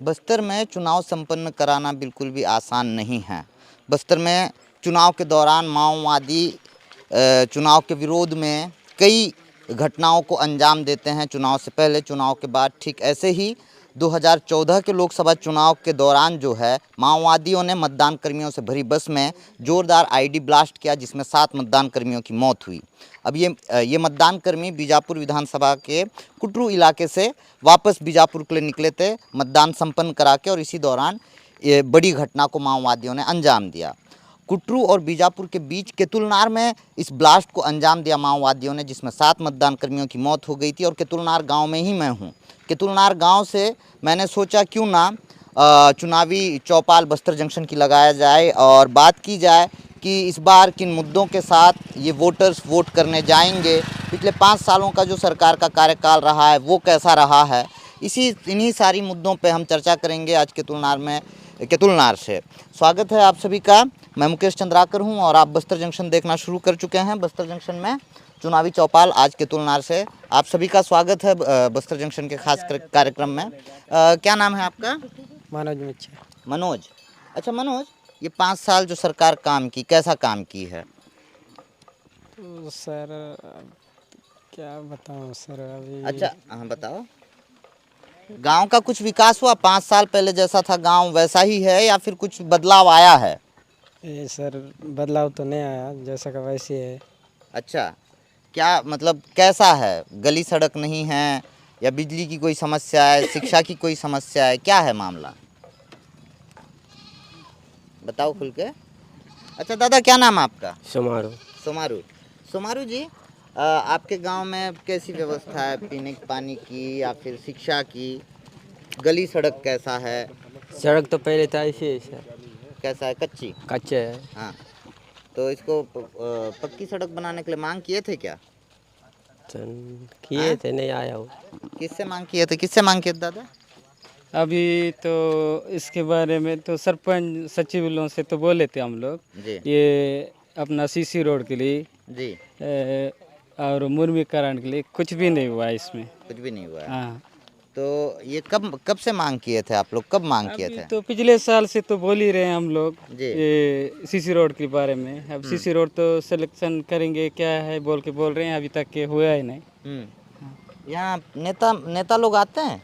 बस्तर में चुनाव संपन्न कराना बिल्कुल भी आसान नहीं है। बस्तर में चुनाव के दौरान माओवादी चुनाव के विरोध में कई घटनाओं को अंजाम देते हैं, चुनाव से पहले, चुनाव के बाद। ठीक ऐसे ही 2014 के लोकसभा चुनाव के दौरान जो है माओवादियों ने मतदान कर्मियों से भरी बस में जोरदार आईडी ब्लास्ट किया, जिसमें 7 मतदान कर्मियों की मौत हुई। अब ये मतदान कर्मी बीजापुर विधानसभा के कुटरू इलाके से वापस बीजापुर के लिए निकले थे मतदान संपन्न करा के, और इसी दौरान ये बड़ी घटना को माओवादियों ने अंजाम दिया। कुटरू और बीजापुर के बीच केतुलनार में इस ब्लास्ट को अंजाम दिया माओवादियों ने, जिसमें 7 मतदान कर्मियों की मौत हो गई थी। और केतुलनार गांव में ही मैं हूं। केतुलनार गांव से मैंने सोचा क्यों ना चुनावी चौपाल बस्तर जंक्शन की लगाया जाए और बात की जाए कि इस बार किन मुद्दों के साथ ये वोटर्स वोट करने जाएंगे, पिछले 5 सालों का जो सरकार का कार्यकाल रहा है वो कैसा रहा है। इन्हीं सारी मुद्दों पे हम चर्चा करेंगे आज केतुलनार से। स्वागत है आप सभी का। मैं मुकेश चंद्राकर हूं और आप बस्तर जंक्शन देखना शुरू कर चुके हैं। बस्तर जंक्शन में चुनावी चौपाल आज केतुलनार से आप सभी का स्वागत है बस्तर जंक्शन के खास कार्यक्रम में। क्या नाम है आपका? मनोज। मनोज। अच्छा मनोज, ये 5 साल जो सरकार काम की, कैसा काम की है? तो सर क्या बताऊं सर अभी। अच्छा हाँ बताओ। गांव का कुछ विकास हुआ? 5 साल पहले जैसा था गांव वैसा ही है या फिर कुछ बदलाव आया है? ये सर बदलाव तो नहीं आया, जैसा का वैसे है। अच्छा, क्या मतलब कैसा है? गली सड़क नहीं है या बिजली की कोई समस्या है, शिक्षा की कोई समस्या है, क्या है मामला? बताओ खुल के। अच्छा दादा, क्या नाम है आपका? समारोह। सोमारू। सोमारू जी, आपके गांव में कैसी व्यवस्था है पीने के पानी की या फिर शिक्षा की? गली सड़क कैसा है? सड़क तो पहले था ऐसे है सर। कैसा है? कच्ची? कच्चे है। हाँ, तो इसको पक्की सड़क बनाने के लिए मांग किए थे क्या? किए थे, नहीं आया हो। किससे मांग किए थे? किससे मांग किए थे दादा? अभी तो इसके बारे में तो सरपंच सचिव लोगों से तो बोले थे हम लोग, जी ये अपना सीसी रोड के लिए जी। और मुर्मीकरण के लिए कुछ भी नहीं हुआ इसमें। कुछ भी नहीं हुआ है। हाँ, तो ये कब से मांग किए थे आप लोग? कब मांग किए अभी थे? तो पिछले साल से तो बोल ही रहे हैं हम लोग जी। ये सीसी रोड के बारे में। अब सीसी रोड तो सिलेक्शन करेंगे क्या है बोल रहे हैं, अभी तक के हुआ ही नहीं। यहाँ नेता लोग आते हैं?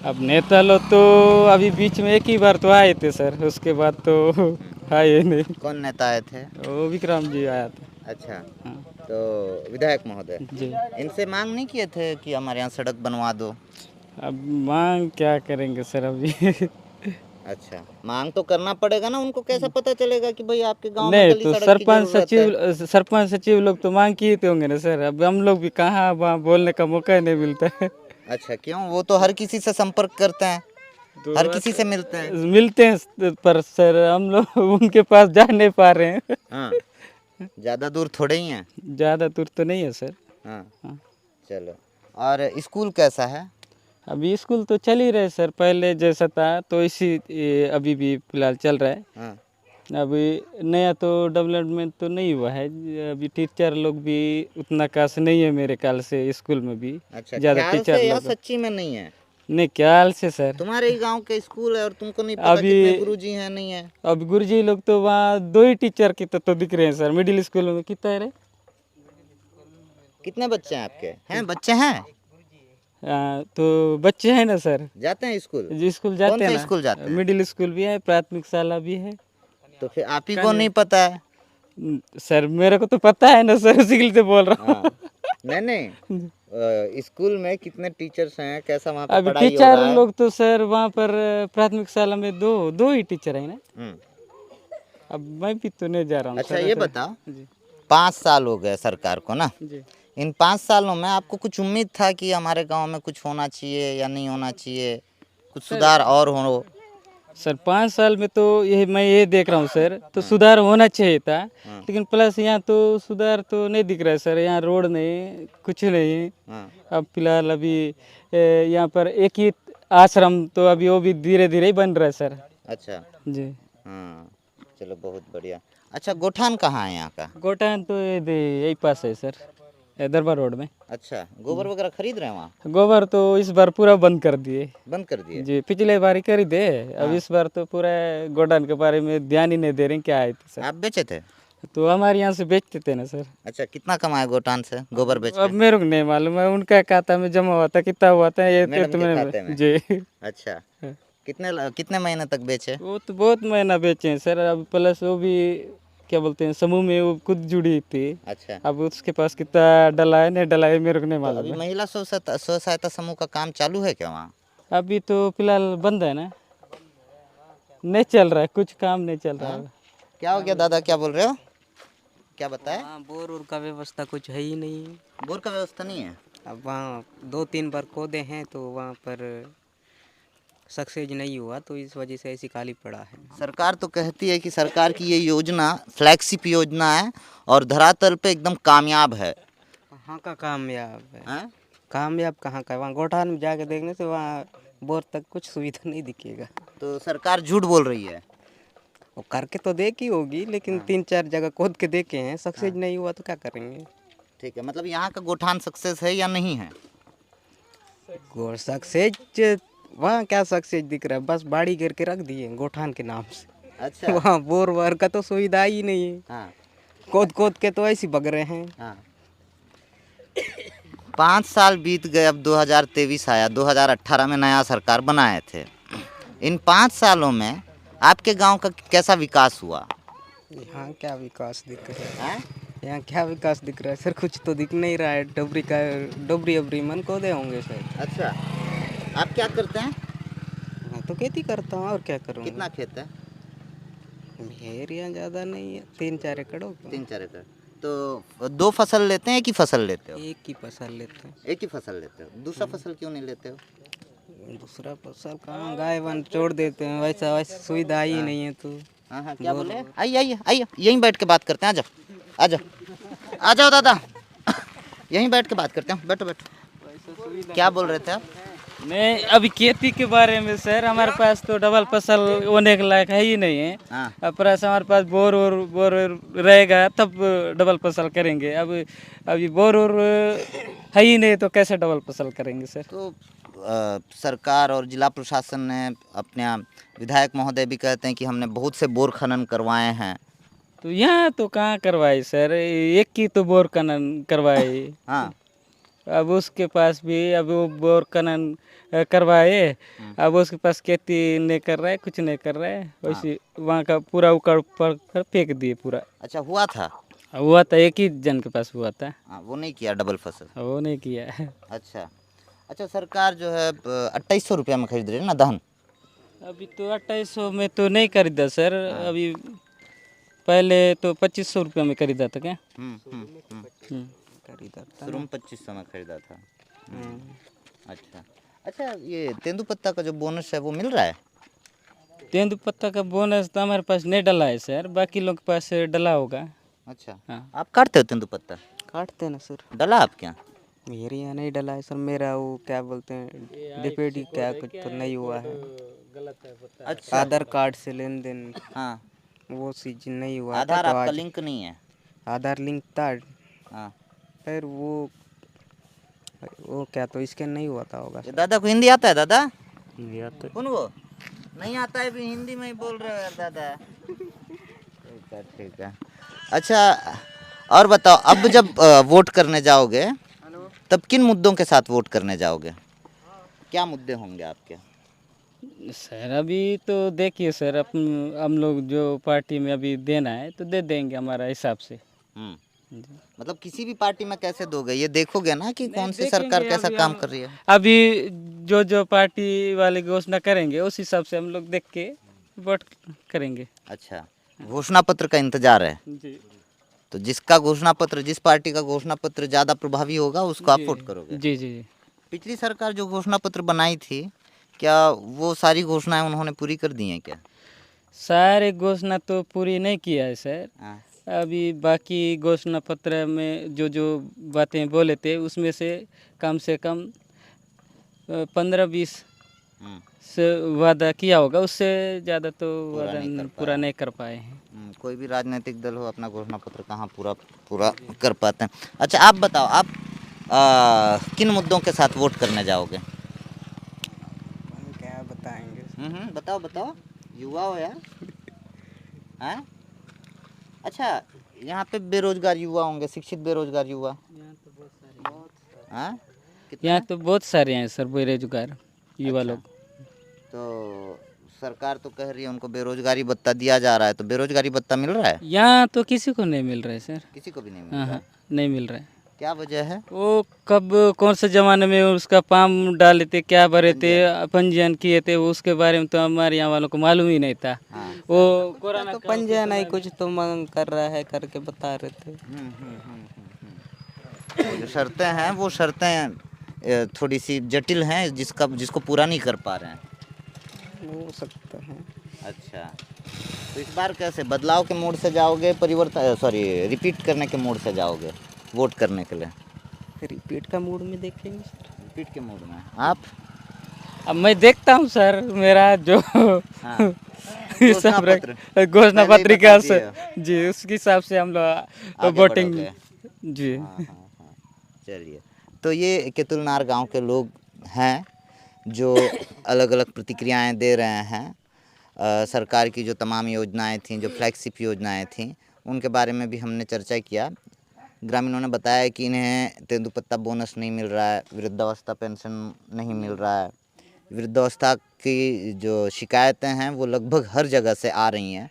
अब नेता लोग तो अभी बीच में एक ही बार तो आए थे सर, उसके बाद तो आए नहीं। कौन नेता आए थे? वो विक्रम जी आया था। अच्छा, हाँ तो विधायक महोदय जी। इनसे मांग नहीं किए थे कि हमारे यहाँ सड़क बनवा दो? अब मांग क्या करेंगे सर अभी। अच्छा, मांग तो करना पड़ेगा ना, उनको कैसा पता चलेगा कि भाई आपके गांव में नहीं गली तो सड़क की जरूरत है? सरपंच सचिव लोग तो मांग किए थे होंगे ना सर। अब हम लोग भी कहाँ वहाँ बोलने का मौका ही नहीं मिलता है। अच्छा, क्यों? वो तो हर किसी से संपर्क करते हैं, हर किसी से मिलते हैं। मिलते हैं पर सर हम लोग उनके पास जा नहीं पा रहे हैं। हाँ, ज़्यादा दूर थोड़े ही हैं। ज़्यादा दूर तो नहीं है सर। हाँ, हाँ। चलो। और स्कूल कैसा है? अभी स्कूल तो चल ही रहे सर, पहले जैसा था तो अभी भी फिलहाल चल रहा है। हाँ। अभी नया तो डेवलपमेंट तो नहीं हुआ है। अभी टीचर लोग भी उतना खास नहीं है मेरे ख्याल से स्कूल में भी। अच्छा, ज़्यादा ख्याल टीचर से या लोग सच्ची में नहीं है? नहीं, ख्याल से सर। तुम्हारे ही गांव के स्कूल है और तुमको नहीं पता अभी कितने गुरुजी हैं? नहीं है? अब गुरुजी लोग तो वहाँ 2 ही टीचर की तो दिख रहे हैं सर। मिडिल स्कूल में कितना है रे? कितने बच्चे हैं आपके? हैं बच्चे हैं? तो बच्चे हैं ना सर, जाते हैं स्कूल? जी स्कूल जाते कौन हैं सा ना। स्कूल जाते हैं? मिडिल स्कूल भी है, प्राथमिक शाला भी है। तो फिर आप ही को नहीं पता है? सर मेरे को तो पता है ना सर, उसी के लिए तो बोल रहा हूँ। नहीं, स्कूल में कितने टीचर्स हैं, कैसा वहाँ पे अभी पढ़ाई हो टीचर रहा है? लोग तो सर वहाँ पर प्राथमिक शाला में दो ही टीचर है ना। हम्म। अब मैं भी तो नहीं जा रहा हूँ। अच्छा सर ये ऐसे- बताओ, जी 5 साल हो गए सरकार को ना, जी। इन 5 सालों में आपको कुछ उम्मीद था कि हमारे गांव में कुछ होना चाहिए या नहीं होना चाहिए, कुछ सुधार और हो? सर 5 साल में तो मैं ये देख रहा हूँ सर, तो सुधार होना चाहिए था। लेकिन प्लस यहाँ तो सुधार तो नहीं दिख रहा है सर। यहाँ रोड नहीं, कुछ नहीं। हाँ। अब फिलहाल अभी यहाँ पर एक ही आश्रम तो अभी वो भी धीरे धीरे ही बन रहा है सर। अच्छा। जी। हाँ, चलो बहुत बढ़िया। अच्छा, गोठान कहाँ है यहाँ का? गोटान तो यही पास है सर, दरबार रोड में। अच्छा, गोबर वगैरह खरीद रहे हैं वहाँ? गोबर तो इस बार पूरा बंद कर दिए बंद कर दिए? जी, पिछले बार ही खरीदे, अब इस बार तो पूरा गोडाउन के बारे में ध्यान ही नहीं दे रहे क्या है सर। आप बेचे थे? तो हमारे यहाँ से बेचते थे ना सर। अच्छा, कितना कमाए गोटान से गोबर बेच अब के? मेरे को नहीं मालूम है, उनका खाता में जमा हुआ था कितना हुआ था ये मैडम तो के मैंने खाते में? जी। अच्छा, कितने महीने तक बेचे? वो तो बहुत महीना बेचे हैं सर। अब प्लस वो भी क्या बोलते हैं समूह में वो खुद जुड़ी थी, अच्छा, अब उसके पास कितना डला है नहीं डला है मेरे को नहीं तो मालूम अभी है। महिला स्व सहायता समूह का काम चालू है क्या वहाँ? अभी तो फिलहाल बंद है ना, नहीं चल रहा है, कुछ काम नहीं चल रहा है। क्या हो गया दादा, क्या बोल रहे हो? क्या बताए? वहाँ बोर और का व्यवस्था कुछ है ही नहीं। बोर का व्यवस्था नहीं है? अब वहाँ 2-3 बार खोदे हैं तो वहाँ पर सक्सेस नहीं हुआ, तो इस वजह से ऐसी खाली पड़ा है। सरकार तो कहती है कि सरकार की ये योजना फ्लैगशिप योजना है और धरातल पे एकदम कामयाब है। कहाँ का कामयाब है? हैं? कामयाब कहाँ का? वहाँ गोठान में जाके देखने से वहाँ बोर तक कुछ सुविधा नहीं दिखेगा। तो सरकार झूठ बोल रही है। वो करके तो देखी होगी, लेकिन 3-4 जगह खोद के देखे हैं, सक्सेस नहीं हुआ तो क्या करेंगे? ठीक है, मतलब यहाँ का गोठान सक्सेस है या नहीं है? गोर सक्सेस वहाँ क्या सक्सेस दिख रहा है? बस बाड़ी घेर के रख दिए गोठान के नाम से। अच्छा। वहाँ बोर वार का तो सुविधा ही नहीं है। हाँ खोद खोद के तो ऐसे बग रहे हैं। हाँ। 5 साल बीत गए, अब 2023 आया, 2018 में नया सरकार बनाए थे। इन 5 सालों में आपके गांव का कैसा विकास हुआ? यहाँ क्या विकास दिख रहा है? हैं? यहाँ क्या विकास दिख रहा है सर? कुछ तो दिख नहीं रहा है। डोबरी अबरी मन को दे होंगे सर। अच्छा, आप क्या करते हैं? मैं तो खेती करता हूँ और क्या करूँ। कितना खेत है? मेरे यहाँ ज़्यादा नहीं है, 3-4 एकड़ होगा। 3-4 एकड़। तो 2 फसल लेते हैं, एक ही फसल लेते हो? एक ही फसल लेते हैं। एक ही फसल लेते हो, दूसरा फसल क्यों नहीं लेते हो? दूसरा फसल कहाँ, गाय वन छोड़ देते हैं, वैसा सुविधा ही नहीं है तो। हाँ हाँ, क्या बोले? आइए आइए आइए, यहीं बैठ के बात करते हैं, आ जाओ आ जाओ आ जाओ दादा, यहीं बैठ के बात करते हैं, बैठो बैठो। क्या बोल रहे थे आप? नहीं, अभी खेती के बारे में सर हमारे पास तो डबल फसल होने के लायक है ही नहीं है। हाँ। अब प्लस हमारे पास बोर रहेगा तब डबल फसल करेंगे। अब अभी बोर है ही नहीं तो कैसे डबल फसल करेंगे सर? तो सरकार और जिला प्रशासन ने, अपने विधायक महोदय भी कहते हैं कि हमने बहुत से बोर खनन करवाए हैं। तो यहाँ तो कहाँ करवाए सर, एक की तो बोर खनन करवाए। हाँ। अब उसके पास भी अब वो बोर खनन करवाए, अब उसके पास खेती नहीं कर रहा है, कुछ नहीं कर रहा है, वैसे वहाँ का पूरा उकड़ पड़ कर फेंक दिए पूरा। अच्छा, हुआ था? हुआ था, एक ही जन के पास हुआ था, हाँ, वो नहीं किया डबल फसल? वो नहीं किया है। अच्छा अच्छा, सरकार जो है 2800 रुपया में खरीद रही है ना धान? अभी तो 2800 में तो नहीं खरीदा सर, अभी पहले तो 2500 रुपया में खरीदा था क्या? खरीदा था। शुरू में 2500 में खरीदा था। अच्छा अच्छा, ये तेंदुपत्ता का जो बोनस है वो मिल रहा है? तेंदुपत्ता का बोनस तो हमारे पास नहीं डला है सर, बाकी लोग के पास डला होगा। अच्छा, हाँ। आप काटते हो तेंदुपत्ता? काटते हैं ना सर। डला आप क्या? मेरे यहाँ नहीं डला है सर, मेरा वो क्या बोलते हैं डिपेडी क्या कुछ तो नहीं हुआ है। अच्छा। आधार कार्ड से लेन देन हाँ, वो चीज नहीं हुआ था, आधार तो आपका आज लिंक नहीं है? आधार लिंक था, हाँ। फिर वो क्या तो इसके नहीं हुआ था होगा। ये दादा को हिंदी आता है? दादा तो कौन वो? नहीं आता है, भी हिंदी में ही बोल रहे हो यार दादा। ठीक है ठीक है। अच्छा, और बताओ, अब जब वोट करने जाओगे तब किन मुद्दों के साथ वोट करने जाओगे? क्या मुद्दे होंगे आपके? सर अभी तो देखिए सर, अपन हम लोग जो पार्टी में अभी देना है तो दे देंगे हमारा हिसाब से। मतलब किसी भी पार्टी में कैसे दोगे, ये देखोगे ना कि कौन सी देखेंगे सरकार कैसा अभी काम हम- कर रही है? अभी जो पार्टी वाले घोषणा करेंगे उस हिसाब से हम लोग देख के वोट करेंगे। अच्छा, घोषणा पत्र का इंतजार है? जी तो जिसका घोषणा पत्र, जिस पार्टी का घोषणा पत्र ज़्यादा प्रभावी होगा उसको आप वोट करोगे? जी जी जी। पिछली सरकार जो घोषणा पत्र बनाई थी, क्या वो सारी घोषणाएं उन्होंने पूरी कर दी हैं क्या? सारे घोषणा तो पूरी नहीं किया है सर, हाँ। अभी बाकी घोषणा पत्र में जो बातें बोले थे उसमें से कम 15-20 से वादा किया होगा, उससे ज़्यादा तो पूरा वादा नहीं कर पूरा पाया। नहीं कर पाए हैं। कोई भी राजनीतिक दल हो अपना घोषणा पत्र कहाँ पूरा पूरा कर पाते हैं। अच्छा आप बताओ, आप किन मुद्दों के साथ वोट करने जाओगे? हम क्या बताएंगे। बताओ बताओ, युवा हो यार। हैं? अच्छा, यहाँ पे बेरोजगार युवा होंगे, शिक्षित बेरोजगार युवा हैं? कितने यहाँ हैं? तो बहुत सारे हैं सर बेरोजगार युवा अच्छा, लोग। तो सरकार तो कह रही है उनको बेरोजगारी भत्ता दिया जा रहा है, तो बेरोजगारी भत्ता मिल रहा है? यहाँ तो किसी को नहीं मिल रहा है सर। किसी को भी नहीं मिल हाँ रहा हाँ, है। नहीं मिल रहा है। क्या वजह है? वो कब कौन से ज़माने में उसका फॉर्म डाले थे, क्या भरे थे, पंजीयन किए थे, उसके बारे में तो हमारे यहाँ वालों को मालूम ही नहीं था। हाँ। वो कोरोना तो काल के पंजीयन समय नहीं में- कुछ तो मांग कर रहा है करके बता रहे थे। वो जो शर्तें हैं वो शर्तें थोड़ी सी जटिल हैं, जिसको पूरा नहीं कर पा रहे हैं। हो सकता है। अच्छा, तो इस बार कैसे बदलाव के मोड से जाओगे, परिवर्तन सॉरी रिपीट करने के मोड से जाओगे वोट करने के लिए? रिपीट का मूड में देखेंगे सर। रिपीट के मोड में आप? अब मैं देखता हूँ सर, मेरा जो हाँ। हिसाब पत्र। घोषणा पहले ही पत्र बता का दिए। जी उसके हिसाब से हम लोग आगे वोटिंग बढ़ोगे। जी। हाँ। चलिए, तो ये केतुलनार गांव के लोग हैं जो अलग अलग प्रतिक्रियाएं दे रहे हैं। सरकार की जो तमाम योजनाएं थीं, जो फ्लैगशिप योजनाएं थीं, उनके बारे में भी हमने चर्चा किया। ग्रामीणों ने बताया कि इन्हें तेंदुपत्ता बोनस नहीं मिल रहा है, वृद्धावस्था पेंशन नहीं मिल रहा है। वृद्धावस्था की जो शिकायतें हैं वो लगभग हर जगह से आ रही हैं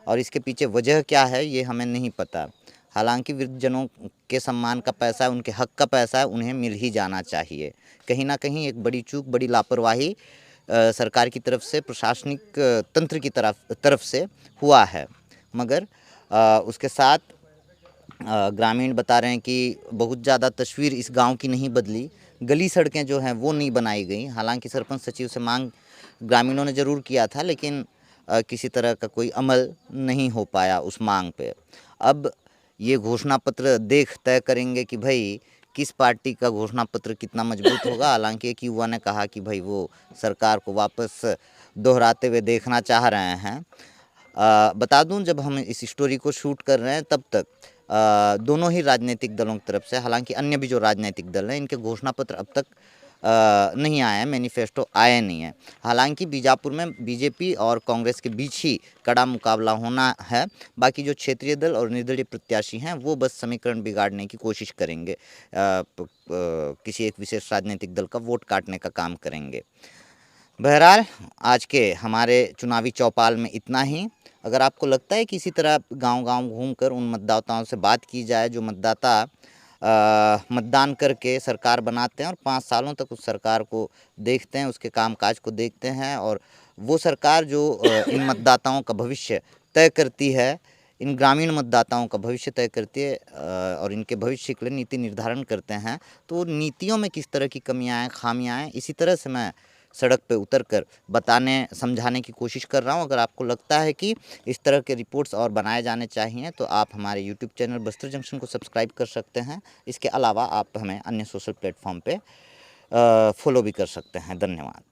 और इसके पीछे वजह क्या है ये हमें नहीं पता। हालांकि वृद्धजनों के सम्मान का पैसा, उनके हक का पैसा है, उन्हें मिल ही जाना चाहिए। कहीं ना कहीं एक बड़ी चूक, बड़ी लापरवाही सरकार की तरफ से, प्रशासनिक तंत्र की तरफ से हुआ है। मगर उसके साथ ग्रामीण बता रहे हैं कि बहुत ज़्यादा तस्वीर इस गांव की नहीं बदली, गली सड़कें जो हैं वो नहीं बनाई गई। हालांकि सरपंच सचिव से मांग ग्रामीणों ने ज़रूर किया था, लेकिन किसी तरह का कोई अमल नहीं हो पाया उस मांग पे। अब ये घोषणा पत्र देख तय करेंगे कि भाई किस पार्टी का घोषणा पत्र कितना मजबूत होगा। हालांकि एक युवा ने कहा कि भाई वो सरकार को वापस दोहराते हुए देखना चाह रहे हैं। बता दूं, जब हम इस स्टोरी को शूट कर रहे हैं तब तक दोनों ही राजनीतिक दलों की तरफ से, हालांकि अन्य भी जो राजनीतिक दल हैं, इनके घोषणा पत्र अब तक नहीं आए हैं, मैनिफेस्टो आए नहीं है। हालांकि बीजापुर में बीजेपी और कांग्रेस के बीच ही कड़ा मुकाबला होना है। बाकी जो क्षेत्रीय दल और निर्दलीय प्रत्याशी हैं वो बस समीकरण बिगाड़ने की कोशिश करेंगे, किसी एक विशेष राजनीतिक दल का वोट काटने का काम करेंगे। बहरहाल आज के हमारे चुनावी चौपाल में इतना ही। अगर आपको लगता है कि इसी तरह गांव-गांव घूमकर उन मतदाताओं से बात की जाए जो मतदाता मतदान करके सरकार बनाते हैं और 5 सालों तक उस सरकार को देखते हैं, उसके कामकाज को देखते हैं, और वो सरकार जो इन मतदाताओं का भविष्य तय करती है, इन ग्रामीण मतदाताओं का भविष्य तय करती है और इनके भविष्य के लिए नीति निर्धारण करते हैं, तो नीतियों में किस तरह की कमियां हैं, खामियां हैं, इसी तरह से मैं सड़क पे उतर कर बताने समझाने की कोशिश कर रहा हूँ। अगर आपको लगता है कि इस तरह के रिपोर्ट्स और बनाए जाने चाहिए तो आप हमारे यूट्यूब चैनल बस्तर जंक्शन को सब्सक्राइब कर सकते हैं। इसके अलावा आप हमें अन्य सोशल प्लेटफॉर्म पे फॉलो भी कर सकते हैं। धन्यवाद।